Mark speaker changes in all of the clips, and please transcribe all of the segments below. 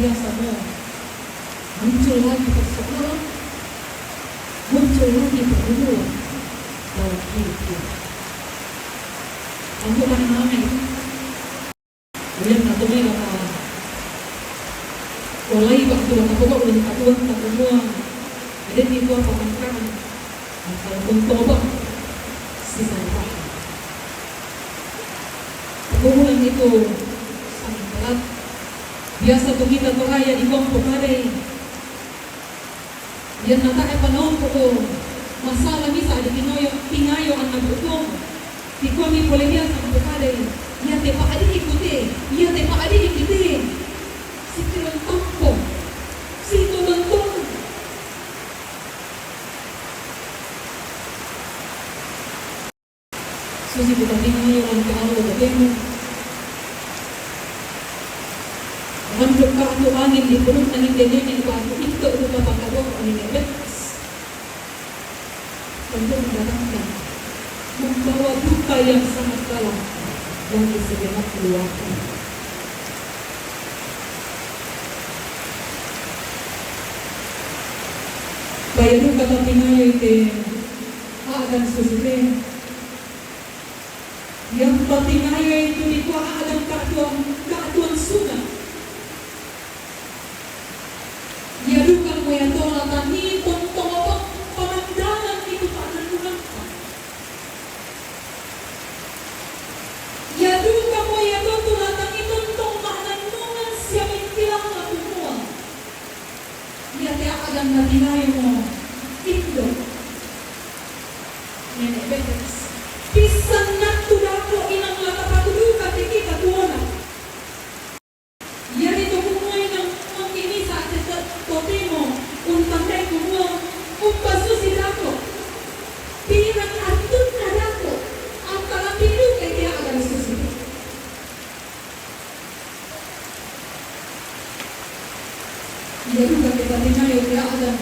Speaker 1: biasa mo, muncul lagi persoalan, muncul lagi pergumulan dalam hidup kita. Ang bukan namin, ulit na tumay na walay ba ito na ako ulit katuan na kumuha. Ada di buah pemangkangan atau mencoba sisa raha. Pergumulan itu sangat berat. Biasa tuh kita beraya di bawah pekadai. Dia nata panahon ko masalah bisa ada pinayo ang nagutong. Di kami boleh dia sang pekadai. Ia tepa adi ikuti, ia tepa adi ikuti. Si kilang tampo, si tulantong. Susi bukan pinayo ang kaalo bagay mo. Mandok ka ato angin di punong taning ganyan yang bago ito ito pagkagawa ko ang inebetas. Tentu mendatangkan membawa duka yang sangat dalam bagi segenap keluarga. Bayaru kata pinayo ite agan susute yang patinayo itu di kuah agan kaatuan sunat. Ya dukan mo yan tola tani tontong panandalan itu pananungan ka. Ya dukan mo yan tola tani tontong pananungan siya may kilang na kumuha. Ya te akan natinayo mo indo. Yan e betes. Pisan natudako inang latapatuduka ti kita tuona. Ya ito kumuha ng kinisa at totemo un tantay kumuha un pasusidako. Pinang atun na dako ang kalapilu kay kaya agan susidako. Ya juga kita tinayo kaya agan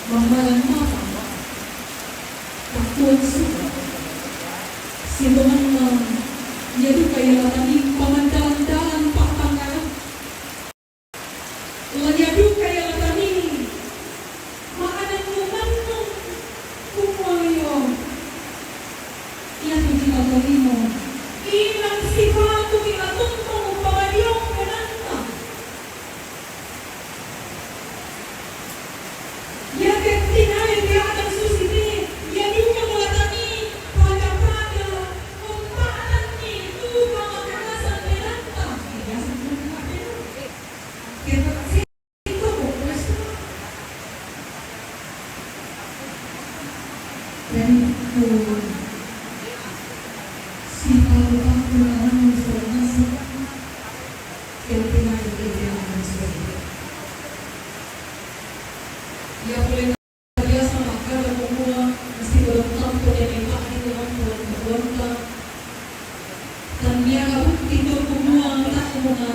Speaker 1: mamalan mata taktuan suka. Sintoman na yadu kaya tadi pamandalan-dalan patangalan. Yadu kaya tadi maanan mo manong kumayo. Iyan yung ginagawi mo. Inang sipado inatong mo pamaliyong kananta. Yakin tinayo kaya ang susiti. Yadu ka mo tadi pada kung paanan ni tuba magkakasan meranta. Biyasan mo na kapero. Kaya kasi ito ko, pwesto. Dan ito, si Palo-Palo na naman sa nasa. Kaya pinag-ibigyan ang sarili. Ya boleh biasa makan dan semua mesti berentang pun yang impact itu orang berentang dan dia kabut tidur semua tak semua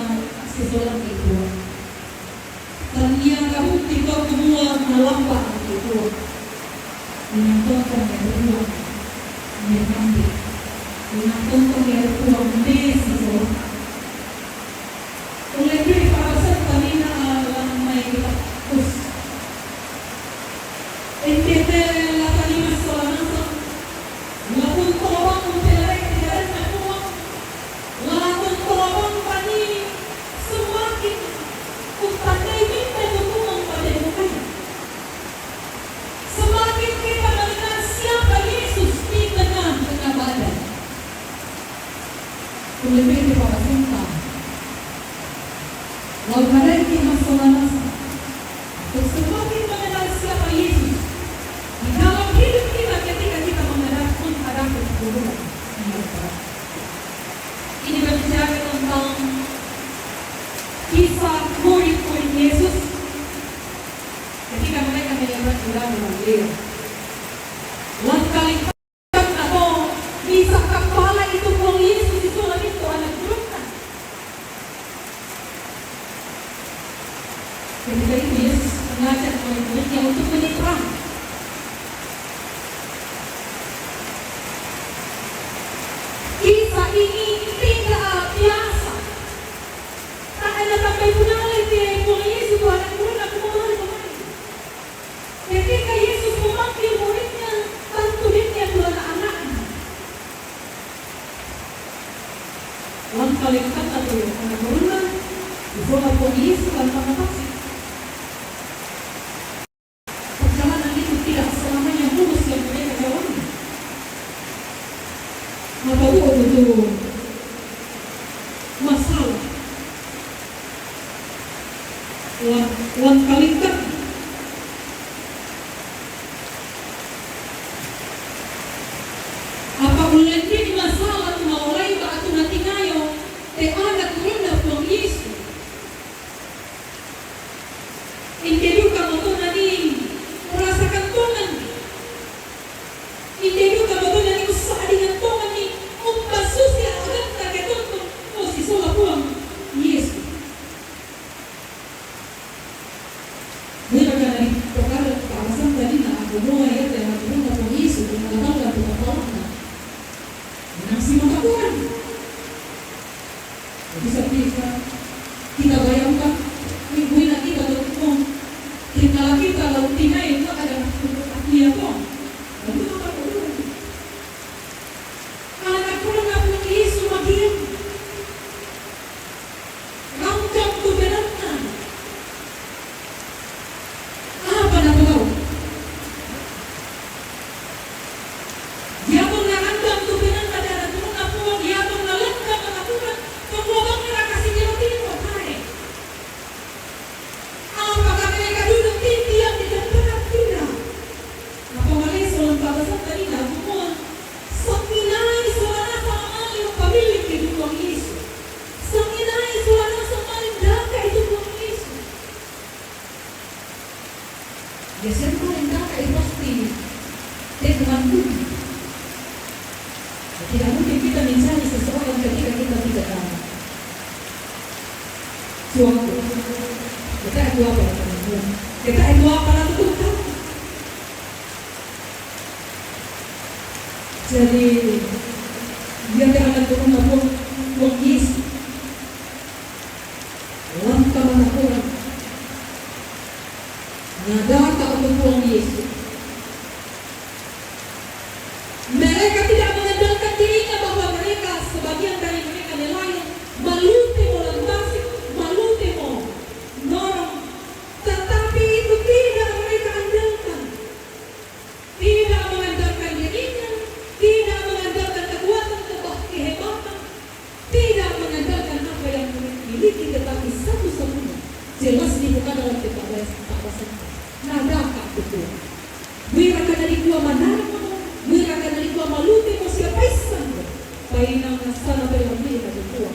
Speaker 1: seseorang itu dan dia kabut tidur semua melambang itu menyangkutkan yang berdua menyambil menyangkutkan yang berdua mesti seseorang oleh itu para serta alam may kita kus. Entiende la talima solanasa, la puntobang umpelek tidak ada uang, la puntobang pani semakin utandai minta dukungan pada bukan. Semakin kita mengenal siapa Yesus di tengah badan. Lebih daripada cinta. Lalu mereka masolanasa, semakin mengenal siapa Yesus. Di dalam hidup kita ketika kita menghadapi pergumulan. Ini berbicara tentang kisah murid-murid Yesus ketika mereka menyebut bulan Galilea. Langkali atau bisa kepala itu buang Yesus itu lagi itu anak turunkan. Ketika itu Yesus mengajak murid-muridnya untuk menyeberang. Kisah ini tidak biasa. Tak ada sampai punya Semua ya dalam rumah pun Yesus mengalami pengalaman. Nasi makakuan. Bisa kita bayangkan minggu ini kita lakukan. Tinggal kita lalu tinggal itu ada dia kok. Lalu apa dulu? Anak kurang ngapun Yesus makin. Rangkap tu benarkan. Apa nak tahu? Dia pun ngarandam tu benarkan ada kurang ngapun. Dia pun ngalangkap ngapun. Pembuang mereka kasih dia timur. Hai. Apakah mereka duduk diam di depan tidak? Apa Malaysia lantasan tadi nak semua sanginai suara sama yang pemilik itu Tuhan Yesus. Sanginai suara sama yang daka itu Tuhan Yesus. Dia semua yang daka itu pasti dengan Tuhan. Tidak mungkin kita mencari seseorang ketika kita tidak tahu. Suatu, kita itu apa? Kita itu apa? Tuhan. Jadi dia akan turun ke Tuhan Yesus. Langkah mana orang ngadaka untuk Tuhan Yesus. Mereka tidak mengandalkan dirinya bahwa mereka sebagian dari mereka nelayan malute molantasi, malute mo norong, tetapi itu tidak mereka andalkan. Tidak mengandalkan dirinya, tidak mengandalkan kekuatan kehebatan, tidak mengandalkan apa yang mereka miliki, tetapi satu-satunya jelas bukan dalam ketabasan. Nadaka itu. Wira kana dikuwa manamo, wira kana dikuwa malute mo siya paisan. Painang nasana pero hindi na dikuwa.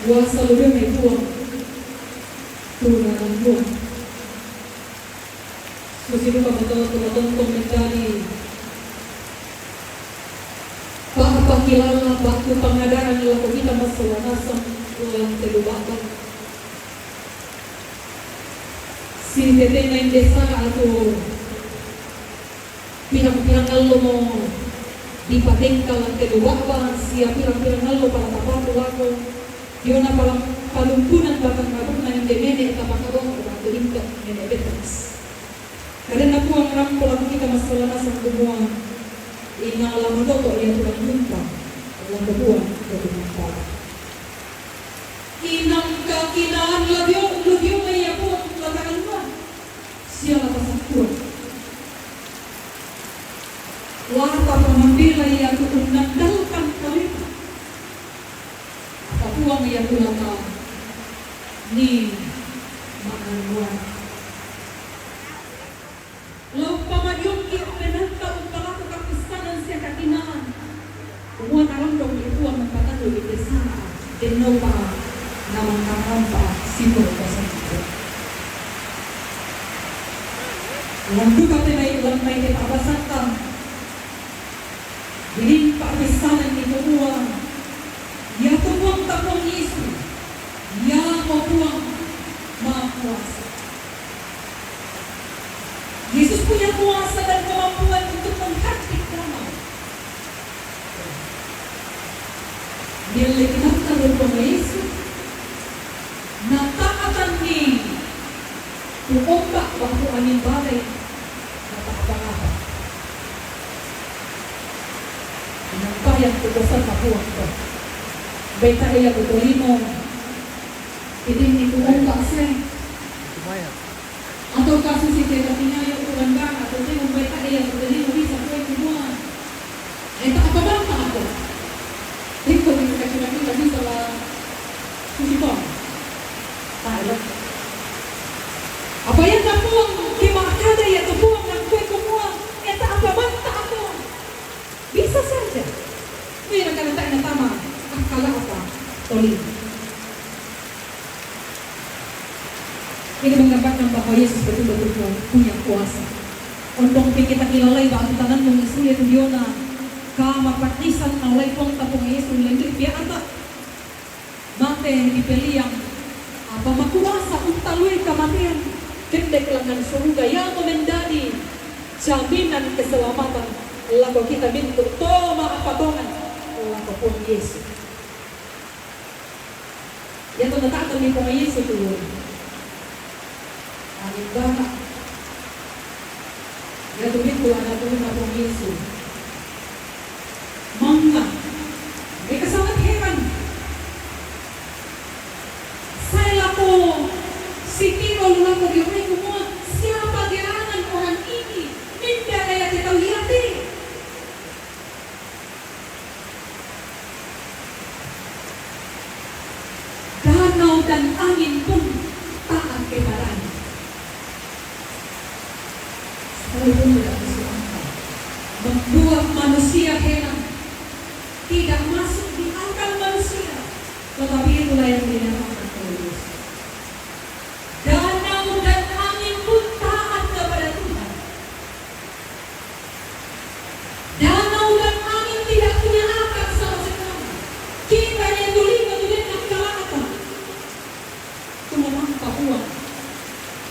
Speaker 1: Wasa lugar may buwan. Tuna ng buwan. So sino ka matutong komentari? Pakilala, bakit pangadaran nila kung kita masawanasan walang telubakan. Si Tete na indesa ato pirang-pirangallo mo dipatingkal ang telubakan, siya pirang-pirangallo para tapato ako. Yun na palang palumpunan batang mabuk na yung demene at tapakabong at tingkat ng evidence. Kada na po ang rampo lang kita masawanasan kumuha inang alam ito ay ito ang lumpang alam dabuan ito lumpang inang kakinaan lubyo may ako ang latakan mo siya nakasaktuan wata pamambila iya ito kung nagdalkan kami kapuang iya ito lata ni Makanuan law pamadyong i-penanta ang palako kapistanan siya kakinaan. Kumuha narandong ito ang magpatalo ito sa dinaw pa naman karampa sino ka sa ito. Lampu ka ilang may itabasan ka. Diling kapistanan ito uwang. Yato buwang tapong Yesu. Yato buwang makuasa. Yesus punya kuasa dan kemampuan untuk menghardik damai. Dia lihatkan bersama Yesus. Nataatan ni tuombak waktu angin badai. Nataapa-apa. Inampayang tukosan kapuang ko. Baita iya butolimo. Itin ni tuombak siya. Atau kasus si tetapinya yang kurang banget, atau saya membaca dia berdiri bisa kue semua. Tak apa bangsa aku. Itu yang kita lagi salah susipon. Tak. Apa yang tak puang kimakada ya tu puang dan kue semua. Tak apa bangsa aku. Bisa saja. Ini yang kata tak nama. Akala apa? Toli. Ini menggambarkan bahwa Yesus betul-betul punya kuasa. Untuk kita kilalay ba ang tanan mong isuya ito yun na kamapatisan ang laypong tapong Yesus lagi. Biya ata mate dipili ang Apa makuasa kung talui kematian, kendek lengan surga yang menjadi jaminan keselamatan. Lalu kita minta toma apa tongan, lalu pun Yesus. Yang menetapkan di pun Yesus dulu. Amin banget. Ya tumin ko anak ko na pong Yesus. Mga may kasamat heran. Saya ko si Tiro lang ko yung may kumuha. Siapa gerangan orang ini? Minta kaya kita lihat. Danau dan angin pun taat kepadanya. Sekalipun tidak disangka, membuat manusia heran, tidak masuk di akal manusia, tetapi itulah yang dinamakan oleh Yesus. Danau dan angin pun taat kepada Tuhan. Danau dan angin tidak punya akal sama sekali. Kita yang dulu Papua,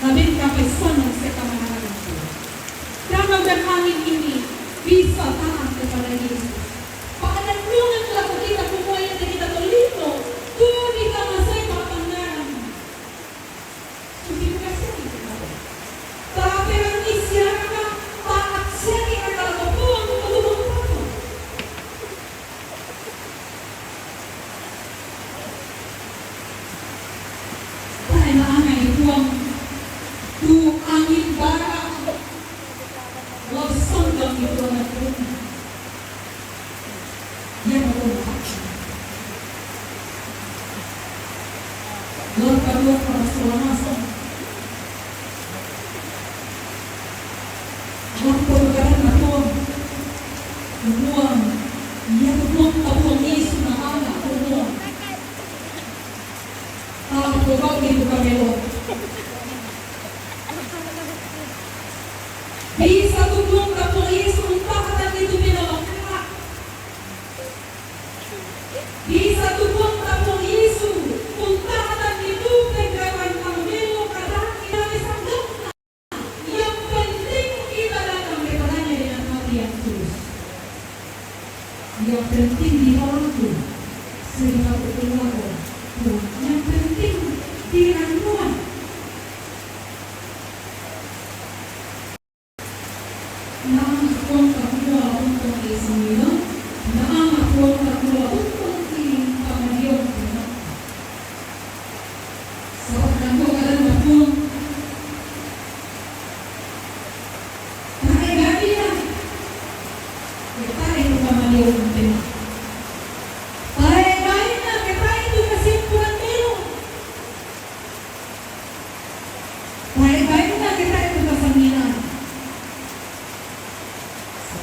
Speaker 1: tapi sampai sana sekarang itu. Danau dan angin ini bisa taat kepada Yesus. Pada ruangan laku kita semua yang kita terlihat, tuh kita masih pandangan. Suci kasih kita. Tapi orang Israel taat sekali adalah kepuang untuk apa? Buang tu angin barat langsung dalam itu anak perutnya yang membuat luar kedua perasaan luar pergerakan natuang buang yang buang tabuang Yesus nama buang kau itu kamelo. Bisa tubuh kapal Yesus umpatan itu binawakala. Bisa tubuh kapal Yesus umpatan itu pegangan kamelo kadang kita sanggap. Yang penting kita datang kepadanya dengan hati yang tulus. Yang penting dibantu sehingga berkeluarga. Yang penting dirangkulan. Naang kakua untuk isimila, naang kakua untuk pangayong na. So, nangko ka lang ako. Nakagadi yan. Kita ito pangayong na. Baik-baik na kita itu kesanginan.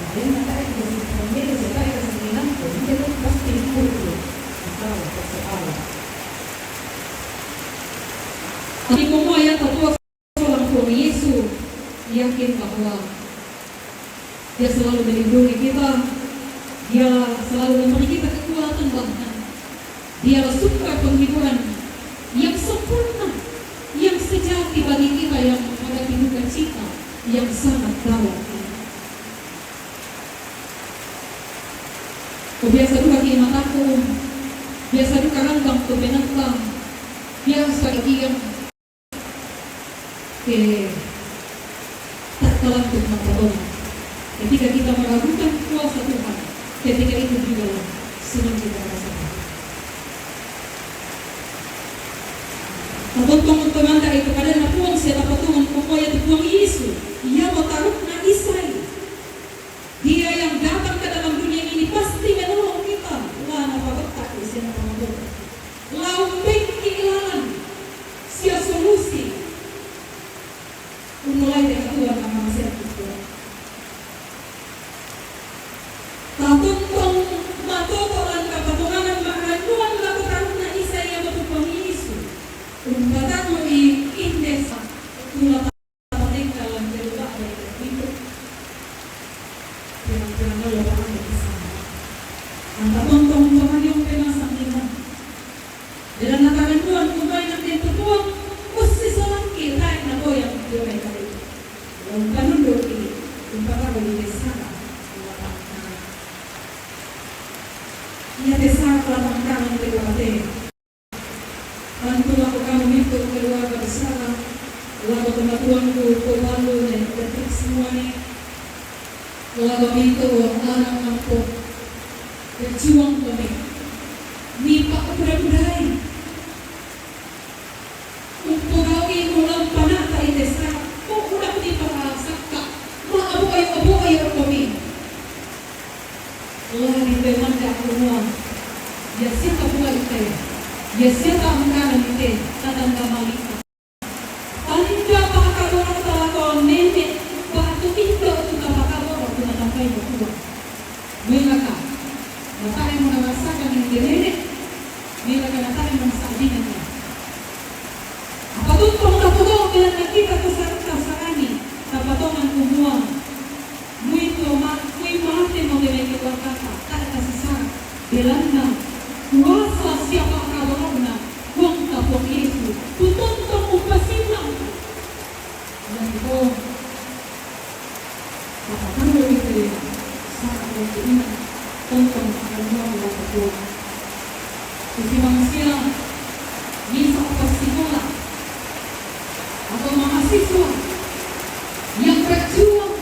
Speaker 1: Selain kita itu kesanginan, kita itu kesanginan, kita pasti ikut. Masalah, persoalan. Tapi semua yang tertua seorang suami Yesus yakin bahwa Dia selalu melindungi kita, Dia selalu memberi kita kekuatan bahkan Dia suka penghiburan yang sempurna, yang sejati bagi kita yang menghadapi duka cita yang sangat dalam ini. Biasa duka kini mataku, biasa duka rangkang tu benantang, biasa yang tak kalah untuk menolong. Ketika kita meragukan kuasa Tuhan, ketika itu juga senang kita rasakan. Kapag teman-teman itu pada napuang siya napatungan kumpaya tupuang Yesus, ia matarok na isay. Dia yang datang ke dalam dunia ini pasti menolong kita. Wah, napabatak siya napamagod. Laumping kailangan siya solusi. Umulay dengan Tuhan ang mga servis ko. Tatuntong matutulan ka patungan ng makanuan lakutarok na isay ang matupang Yesus. Kung batak mo i-indes kung napapating ka lang diba ay dito pinang-pinang nalabakan ay isa ang tatuntong tuhan yung pinasang nila dila nakaganduan kung may nagtintutuwa Bantu ako kami ito keluarga besar. Lago kematuanku pembalu dan ketik semua nih. Lago itu anak mampu berjuang kami. Nipa keberadaan. Untuk kau ulang panata ini sekarang. Kau udah nipa sakka. Ma abu ayo kami. Lari demanda semua. Ya siapa buat itu? Ya siapa angkaran itu? Tatangga malika. Palinda pakakaboro talaga nenek batu indo tukapakaboro tunatangkai berdua. Mereka, maka yang merasakan yang nenek, mereka datang merasakannya. Apa tuh tong dengan kita kesarani, tapatongan kumuang. Muito mati mau dengan kita kata, tak kasih syarat. Belanda, kuasa siapa kabarona, wong tapok itu, tutuntong upasilang. Dan itu, katakan lebih dari syarat yang ini, tonton akan buang dalam buang. Sisi manusia, bisa upasilang, atau mahasiswa yang berjuang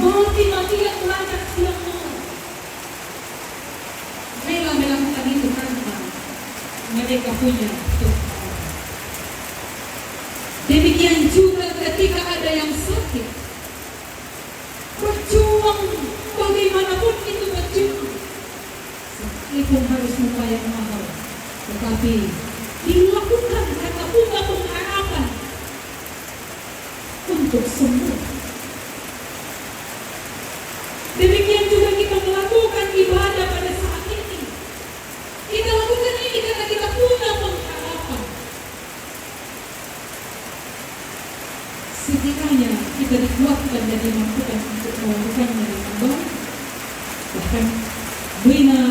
Speaker 1: mati-matian melacak siang malam. Rela melakukan itu karena mereka punya Tuhan. Demikian juga ketika ada yang sakit, berjuang bagaimanapun itu berjuang. Sekalipun harus membayar mahal, tetapi dilakukan karena punya pengharapan untuk sembuh. Demikian juga kita melakukan ibadah pada saat ini. Kita lakukan ini karena kita punya pengharapan. Sekiranya kita dikuatkan dan dimampukan untuk melakukannya dengan baik, bahkan buina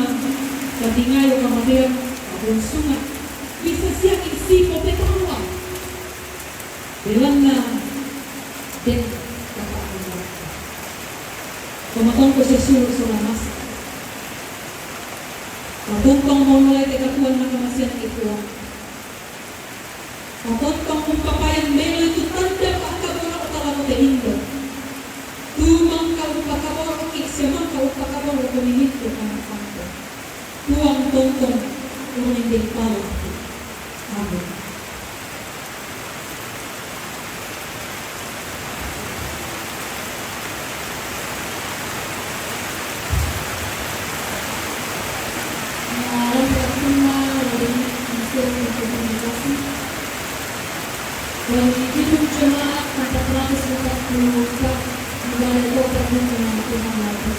Speaker 1: katingayo kamadir abon sungai bisa siap isi popetawa belanda dan kakak Allah. Pematong ko sa sulo sa lamas. Matumpang mo mulai kekakuan na kamasian ito. Matumpang mong papayang melo ito tanda pakaboro o talago te indo. Tumang ka upakaboro iksemang ka upakaboro kuminit ko ka ng pangko. Tuang tongtong kung hindi pala. Amen. Dan hidup jemaat pada 144 negara kota dengan Tuhan lagi.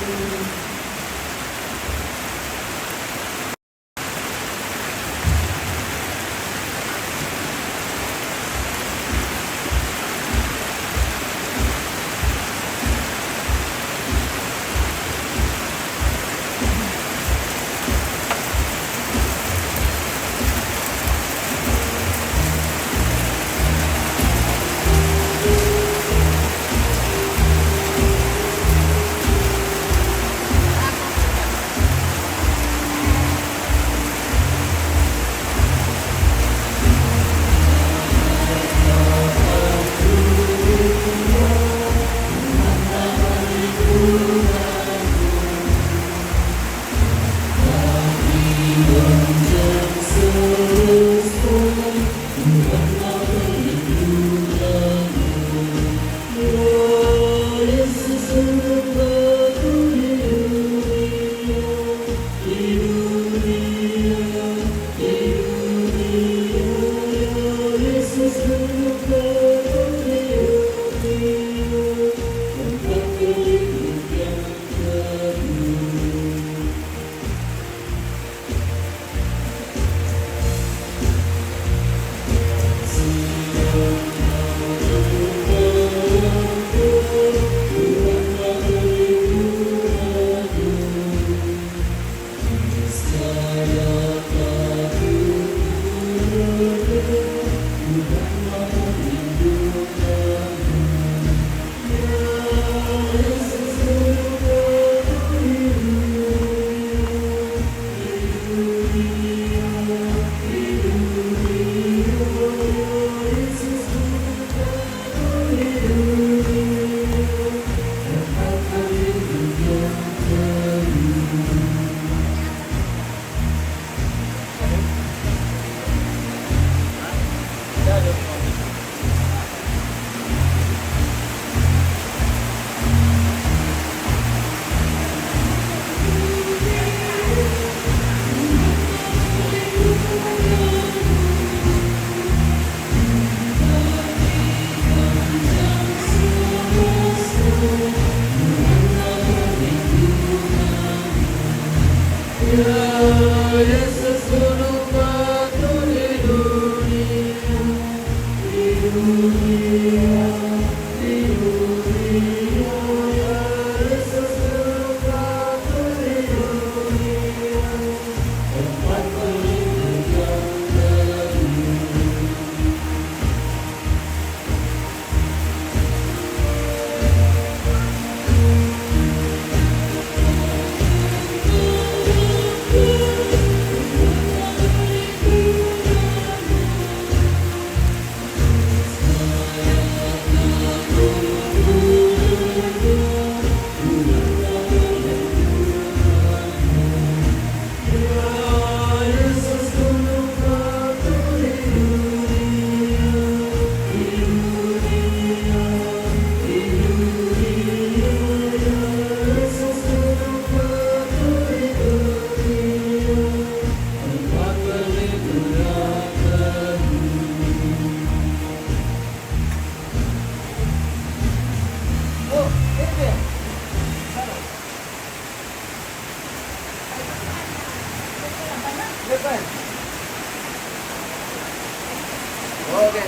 Speaker 2: oke.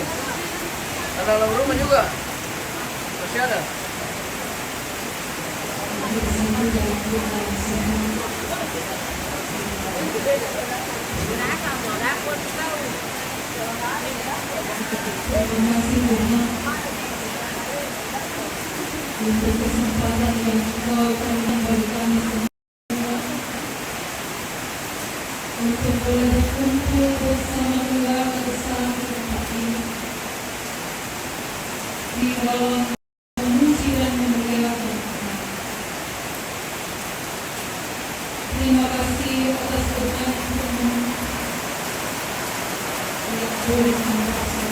Speaker 2: Dalam rumah juga masih ada.
Speaker 1: Terima kasih Tuhan untuk kesempatan yang Engkau berikan bagi kami semua untuk boleh berkumpul bersama keluarga besar di tempat ini di dalam memuji dan memuliakan Tuhan. Terima kasih atas berkat Tuhan yang boleh mengucapkan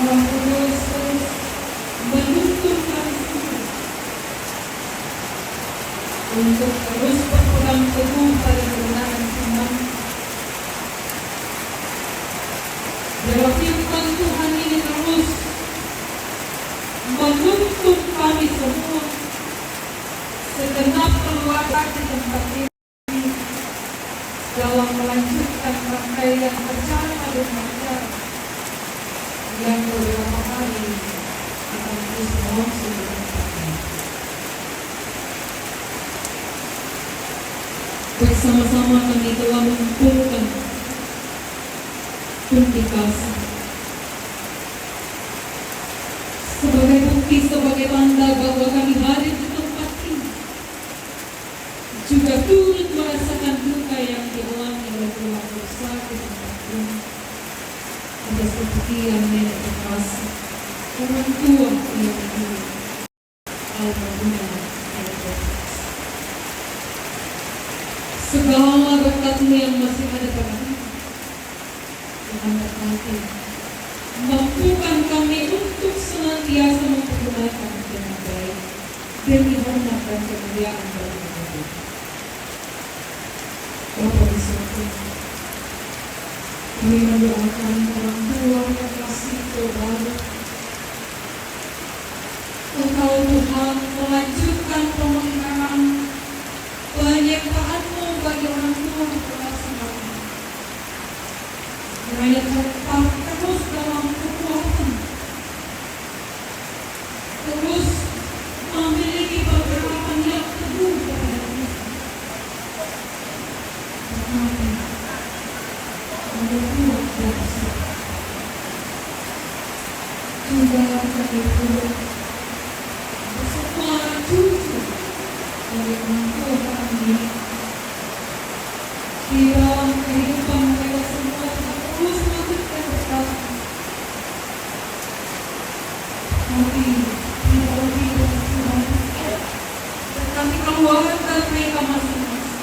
Speaker 1: Roh Kudus terus menuntun kami semua untuk terus berpegang teguh pada kebenaran Tuhan. Biarlah firman Tuhan ini terus menuntun kami semua segenap keluarga di tempat ini dalam melanjutkan rangkaian acara dan acara yang beberapa kali akan terus berlangsung di tempat ini. Bersama-sama kami telah mengumpulkan pundi kasih sebagai bukti, sebagai tanda bahwa kami hadir di tempat ini, juga turut merasakan duka yang dialami oleh keluarga besar di tempat ini atas kepergian nenek terkasih, orang tua yang dulu almarhumah Elizabeth. Segala berkat-Mu yang masih ada pada kami, Tuhan berkati, mampukan kami untuk senantiasa mempergunakan dengan baik demi hormat dan kemuliaan bagi Tuhan. Bapa di surga, kami mendoakan orang tua yang masih terbaru. Engkau Tuhan melanjutkan pemeliharaan penyertaan-Mu bagi orang tua terkasih kami. Kiranya tetap terus dalam kekuatan, terus memiliki pergerakan yang teguh kepada Tuhan. Kami membuat dosa, juga kami pun bersama cucu dari orang tua kami di dalam kehidupan mereka semua terus melanjutkan berkata, tapi tidak lebih dari Tuhan, dan kami keluarga mereka masing-masing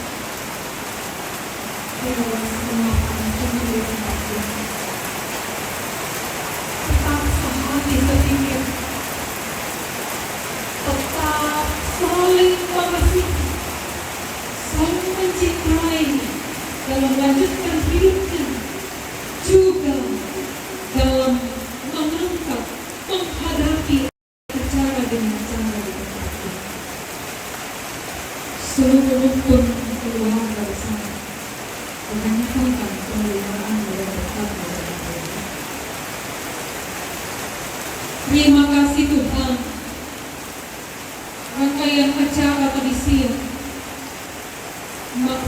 Speaker 1: di dalam semua pencuri tempat ini. Tetap sehati sepikir, tetap saling mengasihi, saling mencintai dalam melanjutkan hidupnya, juga dalam menangkap, menghadapi acara dengan cara di tempat ini. Seluruh rukun keluarga bersama menanyakan pemeliharaan dan berkat dari Tuhan. Terima kasih Tuhan. Rangkaian acara tadi siang,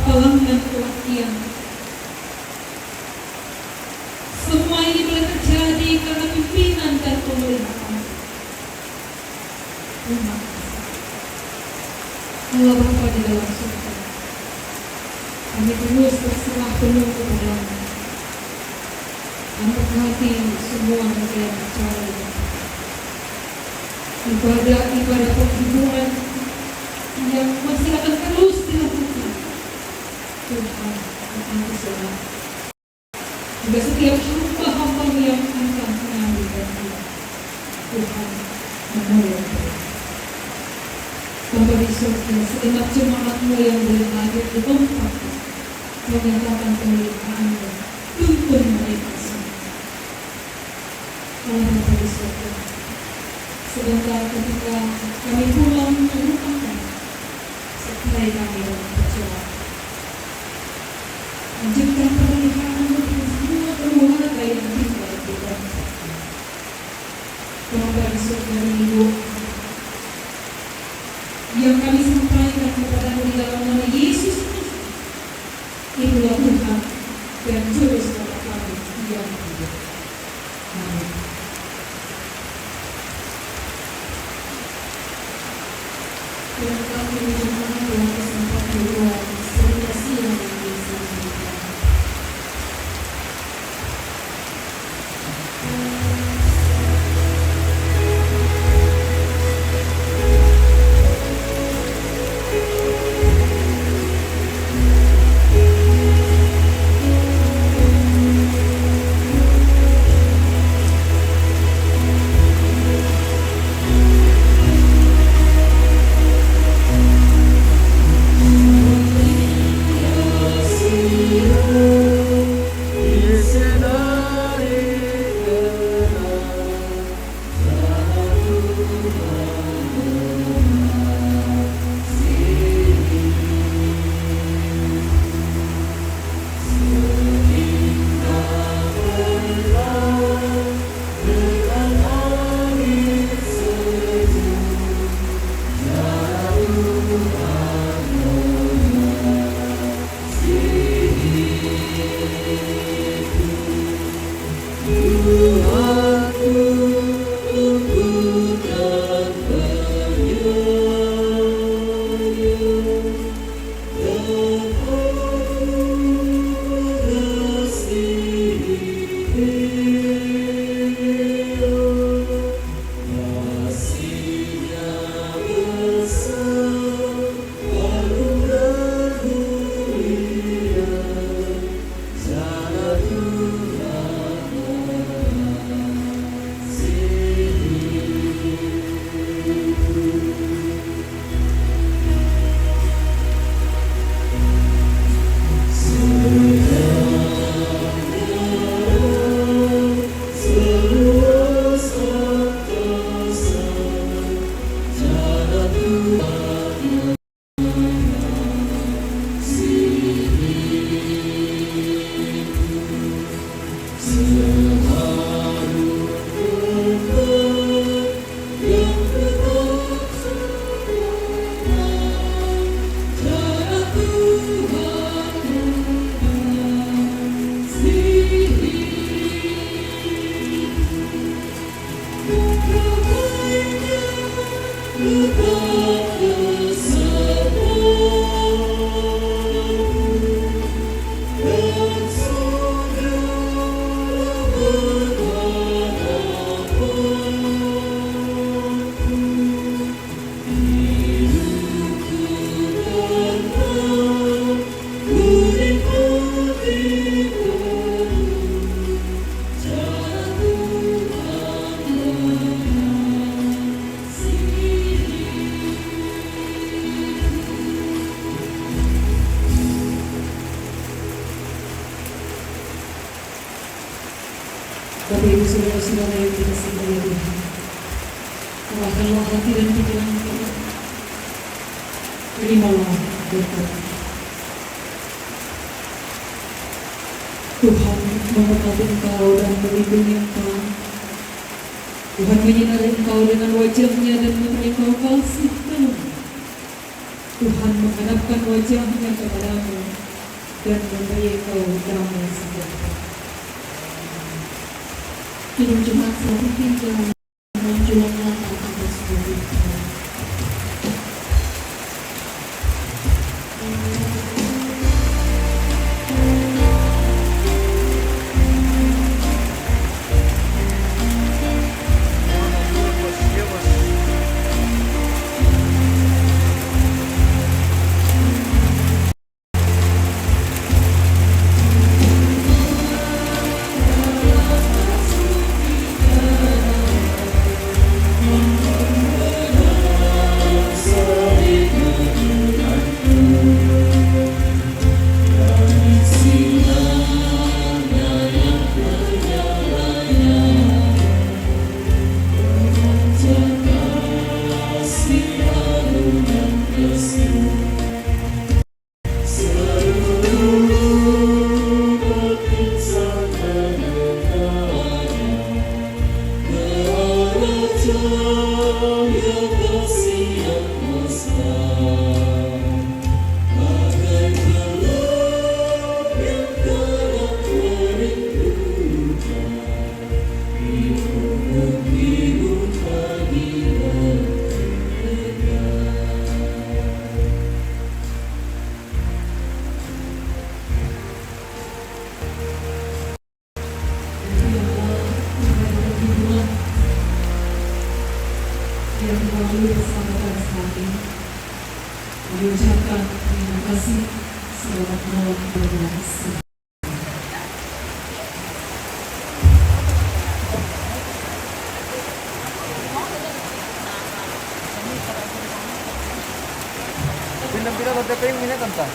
Speaker 1: Palangan kematian, semua ini boleh terjadi karena pimpinan dan pemeliharaan. Terima kasih Allah Bapa di dalam surga. Kami terus berserah penuh kepada-Mu dan berhati semua rangkaian acara ini. Ibadah penghiburan yang masih akan terus dilakukan. Tuhan, Engkau selamat. Juga setiap hamba-hamba yang akan mengambil bagian, Tuhan menolong. Bapa di surga, segenap jemaat-Mu yang boleh hadir di tempat ini, menyatakan pemeliharaan-Mu, tuntun mereka semua. Allah Bapa di surga, sebentar ketika kami pulang melupakan, sertai kami dalam perjalanan. Lanjutkan dan juru selamat kami yang hidup. Amin. Tuhan kami menjadikan Tuhan kesempatan kedua sehingga siang ini selanjutnya. Bapak Ibu Saudara-saudara yang dikasihi oleh Tuhan, arahkanlah hati dan pikiran kita, terimalah berkat. Tuhan memberkati engkau dan melindungi engkau. Tuhan menyinari engkau dengan wajah-Nya dan memberi engkau kasih karunia. Tuhan menghadapkan wajah-Nya kepadamu dan memberi engkau damai sejahtera. Kirim Jumat selanjutnya menjualnya atas bumi. melalui persahabatan semakin mengucapkan terima kasih. Selamat malam berbahagia.
Speaker 2: Pindah-pindah ke TPI ini tentang.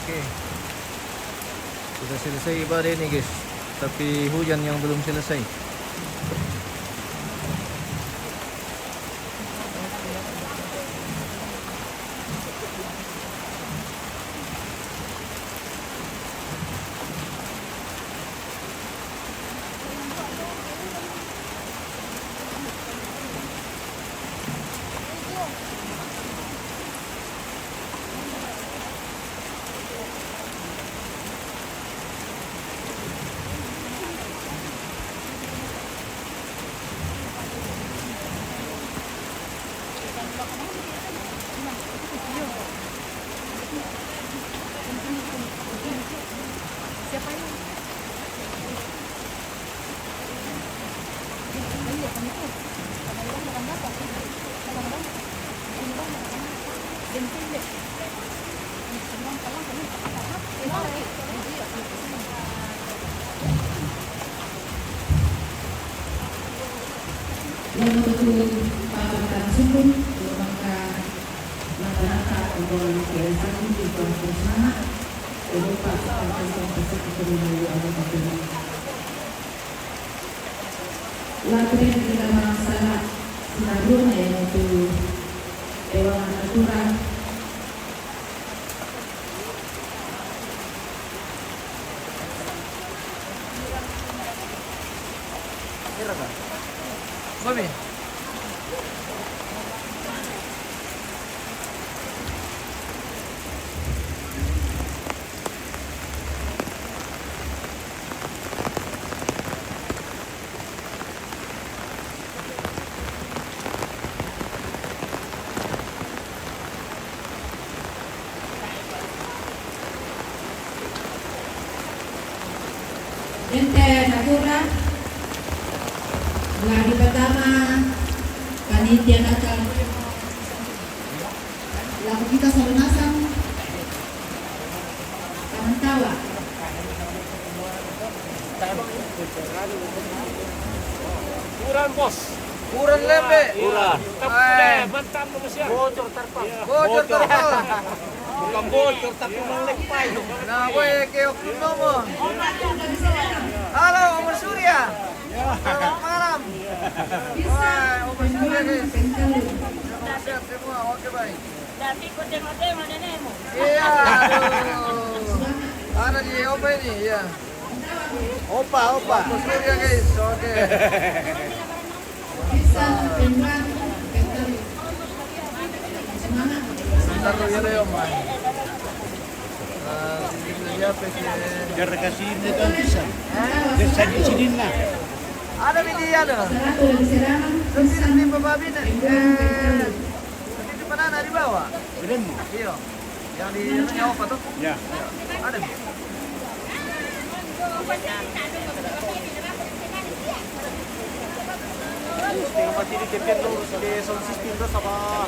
Speaker 2: Oke, sudah selesai ibadah ini guys, tapi hujan yang belum selesai.
Speaker 1: Yang betul Pak Sungguh maka masyarakat untuk keresahan di kawasan sana berupa seperti kemudian ada betul. Laporan kita masalah selanjutnya yaitu Dewan Aturan
Speaker 2: Babi.
Speaker 1: Ente Sakura Gladi pertama Panitia Natal. Lagu kita sa lunasan. Kamantawa.
Speaker 3: Kurang bos.
Speaker 2: Kurang lembe.
Speaker 3: Kurang.
Speaker 2: Ay.
Speaker 3: Mantap mo siya.
Speaker 2: Bocor terpal. Bocor terpal.
Speaker 3: Bukan bocor tapi melempay.
Speaker 2: Nah, gue kayak kuno mo. Halo, Omar Surya. Selamat malam. Wah, Omar Surya guys. Siap semua, oke baik.
Speaker 4: Dati ko demo-demo na nemo.
Speaker 2: Iya, aduh. Ada di Opa ini, ya.
Speaker 3: Opa.
Speaker 2: Omar Surya guys, oke.
Speaker 1: Bisa Penran Pentari. Semangat.
Speaker 2: Sebentar dulu ya deh, Om. Ini siapa sih?
Speaker 3: Biar kasih ini kan bisa. Bisa di sini lah.
Speaker 2: Ada media loh.
Speaker 1: Saratu lagi serangan.
Speaker 2: Terus di babi nih.
Speaker 1: Pentari.
Speaker 2: Di mana ada di bawah?
Speaker 3: Belum.
Speaker 2: Iya. Yang di namanya apa tuh?
Speaker 3: Ya.
Speaker 2: Ada.
Speaker 3: Tinggal mati di tepian tuh di sound system tuh sama.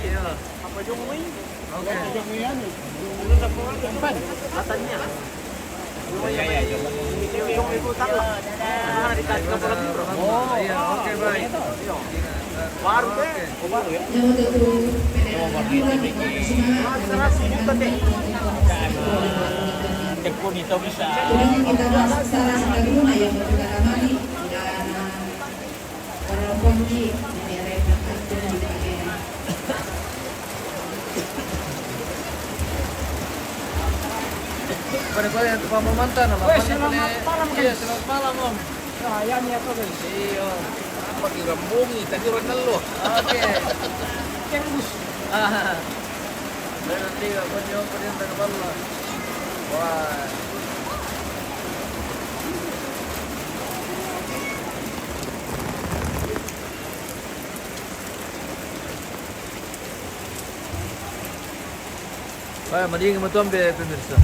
Speaker 2: Iya.
Speaker 3: Apa yung may?
Speaker 2: Oke.
Speaker 3: Yung yan. Yung sa depan.
Speaker 2: Katanya.
Speaker 3: Yung ikutan lah. Ditarik ke bola biru.
Speaker 2: Oh, iya. Oke, baik.
Speaker 3: Baru deh.
Speaker 2: Oke.
Speaker 3: Oh, baru ya.
Speaker 1: Jawa Tutu Semangat.
Speaker 3: Tekun itu bisa.
Speaker 1: Kemudian kita bahas secara sebagaimana yang berpengalaman dan orang kunci dari rekan di bagian.
Speaker 2: Pada kau yang tukang memantan, Om.
Speaker 3: Selamat malam,
Speaker 2: Iya, selamat malam, Om.
Speaker 3: Sayang ya tuh guys.
Speaker 2: Iya.
Speaker 3: Pakai rambungi tadi Ronaldo.
Speaker 2: Oke.
Speaker 3: Tembus.
Speaker 2: Ah. Dan nanti kau jawab perintah kepala. Wah. Wah, mending metuan be pemirsa.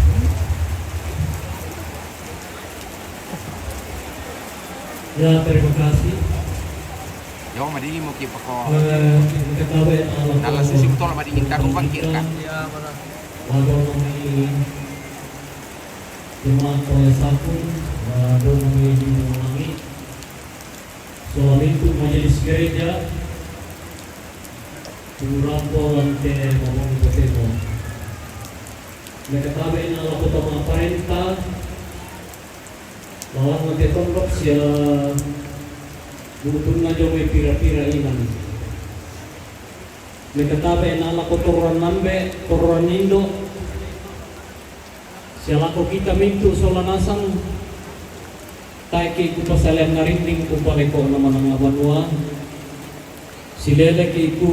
Speaker 5: Ya, terima kasih.
Speaker 6: Yo madini mo ki pako
Speaker 5: Ketahui Allah.
Speaker 6: nala susim tol madini taru bangkir ka.
Speaker 2: Ya, mana?
Speaker 5: Walau kami jemaat oleh sapu, walau kami diulangi. Soal itu majelis gereja, Turapo ante ngomong ketemu. Ketahui Allah utama perintah, lawan nanti tongkap siya. Butuh nga may pira-pira iman. May katabi na ala ko turuan nambe, turuan nindo. Siya lako kita minto sa lanasang. Tayo kay ko pasalian na rin kung paliko naman ang abanwa. Sila kay ko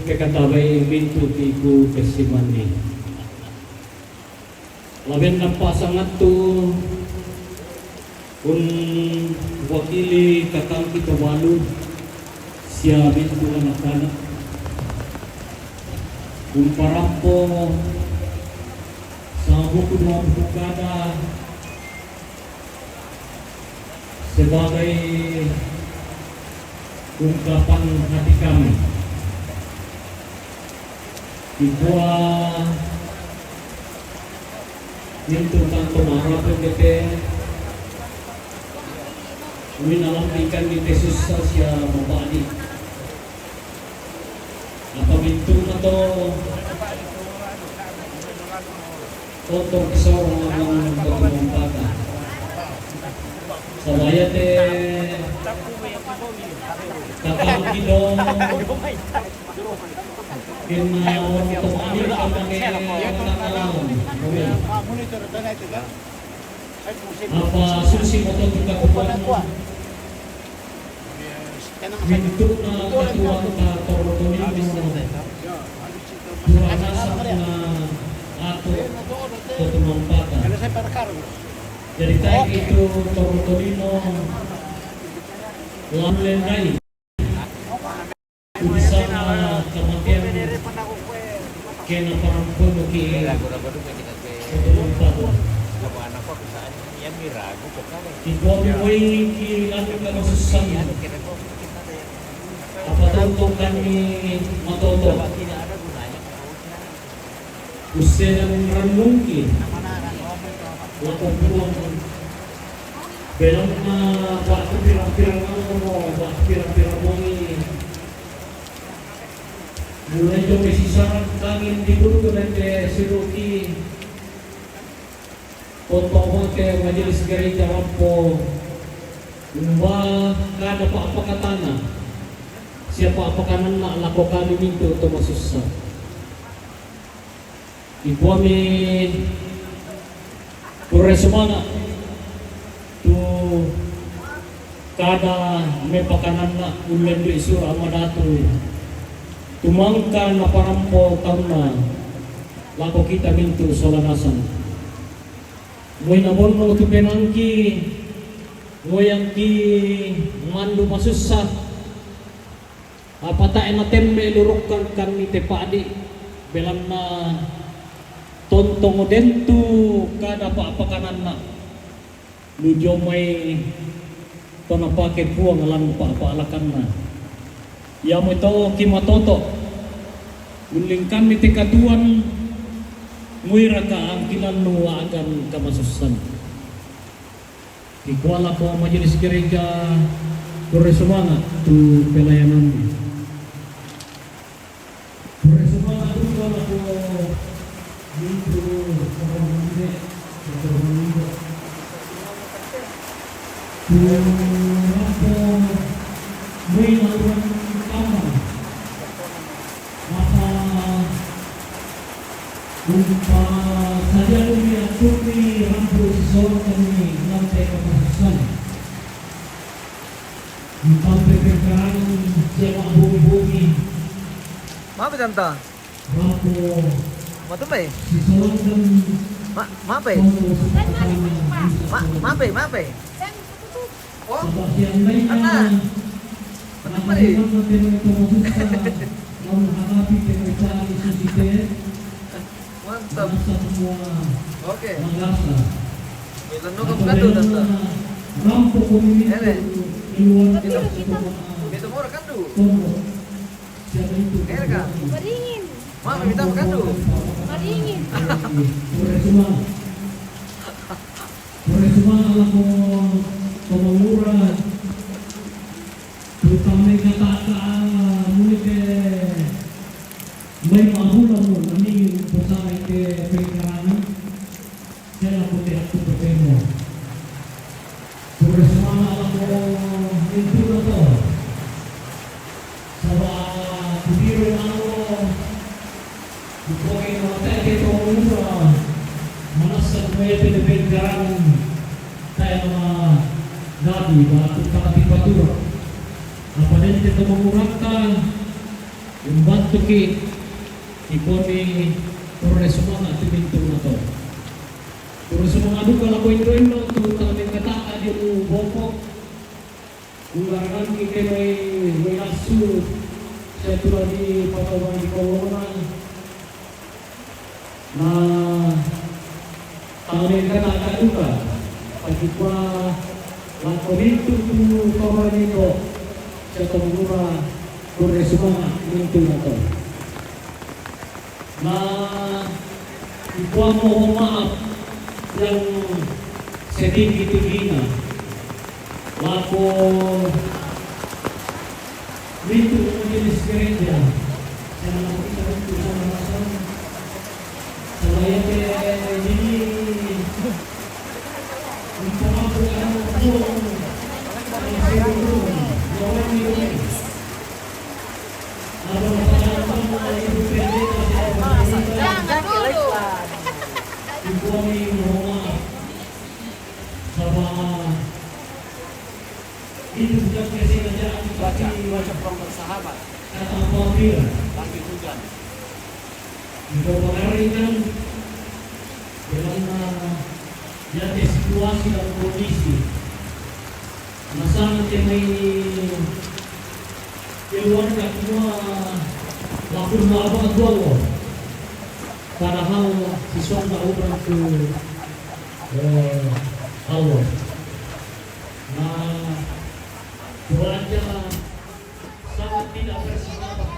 Speaker 5: kakatabay minto kay ko kasiman ni. Laban na pasangat to. Kung wakili kakangki kawalu siya minto anak-anak kung parampo sa bukod ng bukada sebagai ungkapan hati kami dibuwa minto tanto maharapin kita minalampingkan ni Jesus sa siya mabali. Napaminto na to totoo kasawang ng pagmampada. Sa bayate kakakilong kinaon tumamil ka mga apa susi mo to kita kupuan minto na katuan ta tortonin duranasan na ato tutumampata. Jadi tayo itu tortolino lamlenay bisa na kematian kena parampun ki tutumampata. Ikaw mo'y kailangan ka masusang. Kapatutong kami matoto. Gusto ng ranmungki. Lakong buwang. Belang na bakit pirang-pirang mo, bakit pirang-pirang mo mulai itu mesisaran kami di Buru dan ke Siruki Pontomo ke Majelis Gereja Rampo Umba kada apa katana siapa apa kanan nak lakukan mintu untuk masusah ibu kami pura semangat tu kada me pakanan nak ulen di surah amadatu tumangkan na parampo kauna lako kita mintu solanasan moy namon no tu penangki moyang ki mandu masusah apata enatem me lurukan kami te padi belam na tontong dentu kada apa kanan na lujo may tona pake buang lan pa alakan na ya mo ito kimatoto uling kami tikatuan muira ka ang kinanua agan kamasusan ikuala ko ang Majelis Gereja Puresumana tu pelayanan Puresumana tu ikuala ko dito pagkakamili tu rapo muy natural tama maka saja kami akui rampu sesuatu kami lantai kemasusan sampai perkara siapa bumi
Speaker 2: Maaf tanta.
Speaker 5: rampu
Speaker 2: Matumay.
Speaker 5: sesuatu dan
Speaker 2: Maapay. Maapay. Oh,
Speaker 5: sebab yang lainnya
Speaker 2: Ano pa rin?
Speaker 5: menghadapi pemeriksaan ICCT
Speaker 2: Mantap.
Speaker 5: masa semua
Speaker 2: Okay.
Speaker 5: mengasa
Speaker 2: Ilan no kamu tanta.
Speaker 5: rampo komuniti
Speaker 2: Ere.
Speaker 5: iluan
Speaker 2: Dito mo kan du.
Speaker 5: tomo siapa itu
Speaker 2: Ere ka.
Speaker 4: Maringin.
Speaker 2: Ma, kita makan du.
Speaker 4: Maringin.
Speaker 5: Puresuma ala ko pamamura terutama kata muli ke may mahulang mo nami pusay ke pengkarangan saya ko te aku pepemo Puresuma ala ko itu na to sawa kubiro ako bukoy na tayo pamamura manasag may pinipengkarangan tayo mga gabi bago kakatipatura apa din kita mengurangkan membantu ikoni Puresuma na timinto na to Puresuma adu kalau ko indo tu kami kata adi boko ulangan kita may nasu saya tu di patawan di corona na tahun kata adu ka pagi pa lang komento tu kawan itu sa Tumura Puresuma minto na to na ikuha mo humaap yang sedikit-tigina lako minto na Majelis Gereja sa nakakita rin sa namasan sa bayan ini ipamako ka mo po ang siguro itu sudah kesejahteraan baca kelompok sahabat kata apabila lagi hujan itu mengerikan dengan jadi situasi dan kondisi masalah yang keluarga semua lakukan apa dua padahal siswa tak ubah ke Allah. Nah, cuaca sangat tidak bersahabat.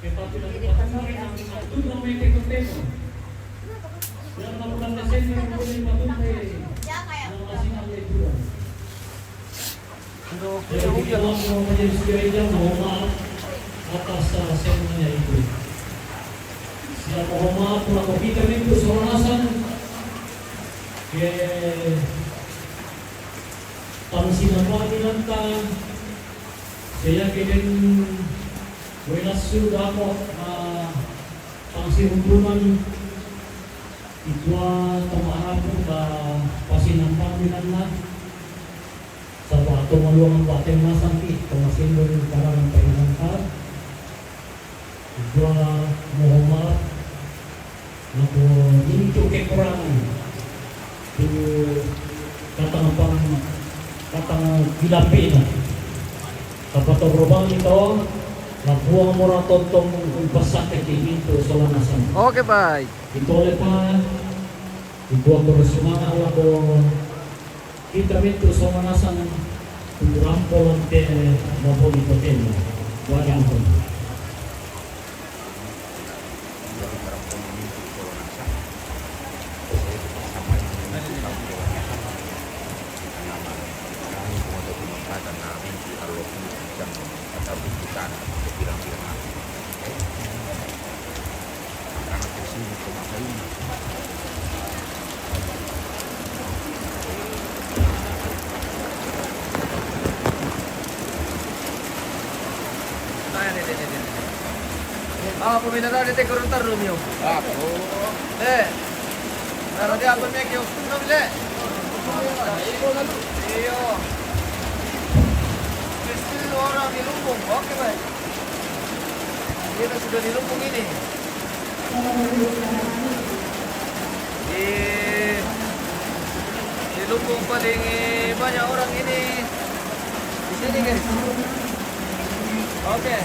Speaker 5: Tetapi dari patuloy ang matutong may tekotemo. Dan bulan Desember boleh matuloy ng asinang lebulan. Jadi kita mau menjadi gereja mohon maaf atas semuanya itu. Siapa mohon maaf kalau kita itu soronasan ke pangsinan pangilantang saya keden buenas sudah mo pangsirumpunan itwa tamaharap mo ka pasinan pangilantang sa pato maluang batin masangki pangasimbol para ng painangkar itwa Muhammad naku into kekurangan itu katang gilapi na kapatong robang ito nabuang mo na tontong pasakit ito sa lanasan.
Speaker 2: Oke, bye.
Speaker 5: Ito ulit pa ibuang ko resumana ala ko kita ito sa lanasan rampo lang te mabong ito temo wagang ko.
Speaker 2: Peminata di tekurun tarum yo. Naro dia apa mek yo? Belum le. Iyo. Pasti orang di Lumbung. Oke, baik. Kita sudah di Lumbung ini. Di Lumbung paling banyak orang ini. Di sini, guys. Oke.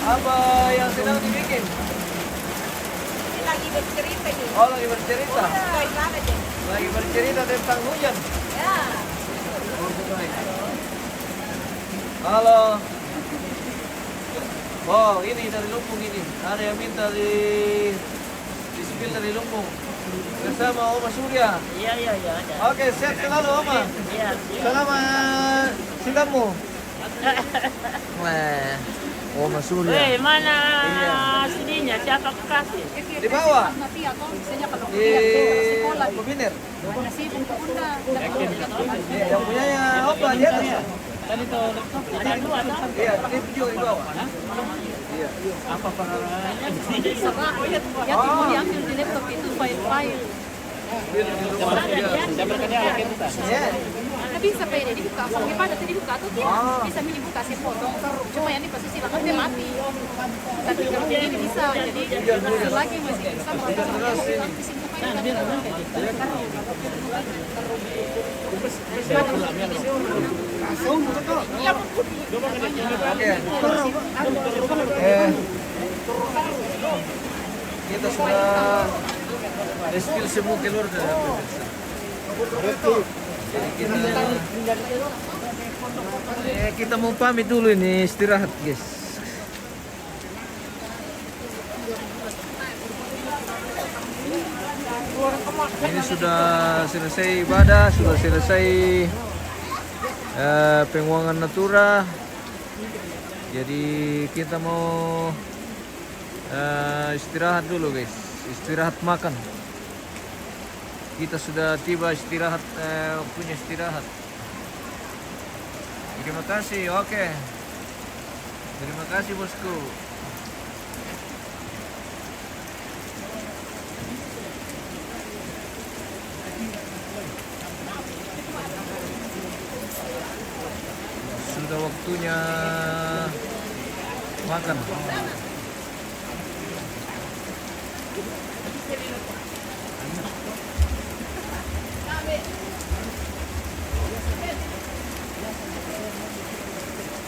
Speaker 2: Apa yang sedang dibikin?
Speaker 4: Lagi bercerita juga.
Speaker 2: Oh, lagi bercerita.
Speaker 4: Baik banget ya.
Speaker 2: Lagi bercerita tentang hujan.
Speaker 4: Ya.
Speaker 2: Halo. Oh, ini dari Lumbung ini. Ada yang minta di spill dari Lumbung. Bersama Oma Surya.
Speaker 4: Iya ada.
Speaker 2: Oke, sehat selalu Oma.
Speaker 4: Iya.
Speaker 2: Selamat silamu. Wah, Oma Surya.
Speaker 4: Weh, mana
Speaker 2: Iya.
Speaker 4: CD-nya? Siapa kasih?
Speaker 2: Di bawah. Di Pembiner. Yang punyanya Opa di atas.
Speaker 4: Ada dua kan?
Speaker 2: Iya, di video di bawah. Iya.
Speaker 4: Apa pengarangnya?
Speaker 7: Ya mau diambil di laptop itu file-file.
Speaker 4: Saya berkata kita.
Speaker 2: Iya.
Speaker 7: Nah, bisa pak ini dibuka, sampai pada tadi dibuka atau tidak?
Speaker 2: Ah.
Speaker 7: Bisa dibuka saya potong. Cuma yang di posisi banget dia mati. Tapi kalau ini bisa, jadi lagi masih bisa
Speaker 2: Kita sudah spill semua keluar dari kita mau pamit dulu ini istirahat guys. Ini sudah selesai ibadah, sudah selesai penguangan natura. Jadi kita mau istirahat dulu guys, istirahat makan. Kita sudah tiba istirahat, punya istirahat. Terima kasih, oke. Terima kasih bosku. Sudah waktunya makan.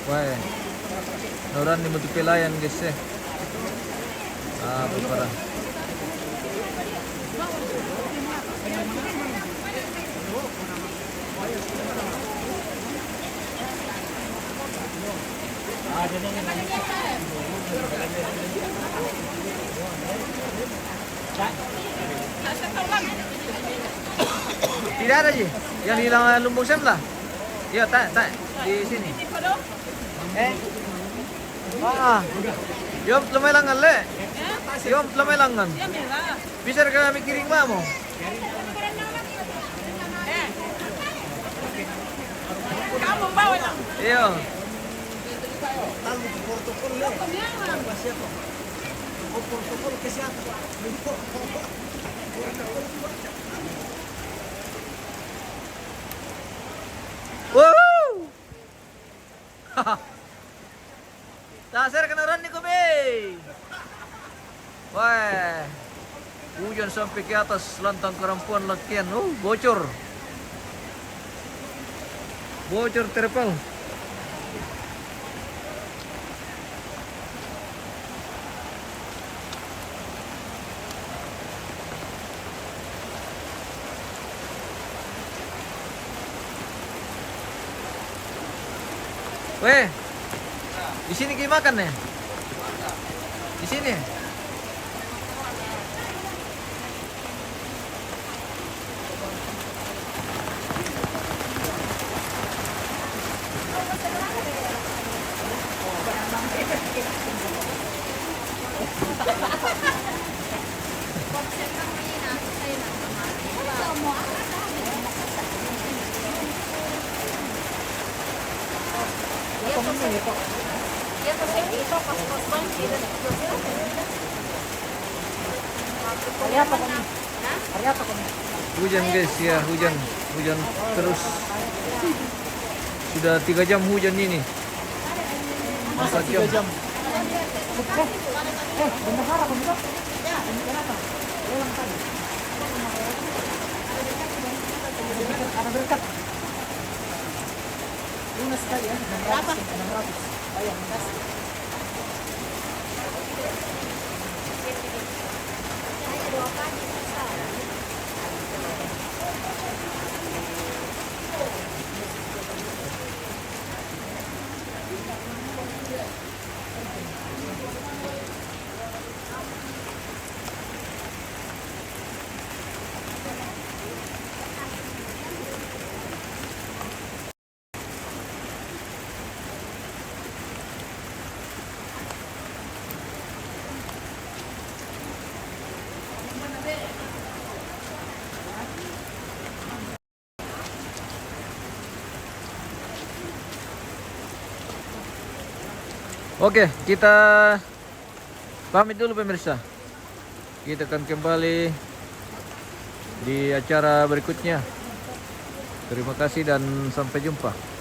Speaker 2: Wah, orang ni mesti pelayan guys eh. Berparah. Tidak ada sih. Yang hilang lumbung sebelah. Iya, tak di sini. Yom lemay langan le. Yom lemay langan. Bisa kami kiring mamo.
Speaker 7: Kamu bawa lang.
Speaker 2: Iya. Woo! Dasar kenaran nih Kobe. Wah, hujan sampai ke atas lantang kerampuan lakian. Bocor. Bocor terpal. Weh, di sini kita makan ya? Di sini. Hujan guys ya, hujan terus. Sudah 3 jam hujan ini. 4 jam. Oke, kita pamit dulu pemirsa. Kita akan kembali di acara berikutnya. Terima kasih dan sampai jumpa.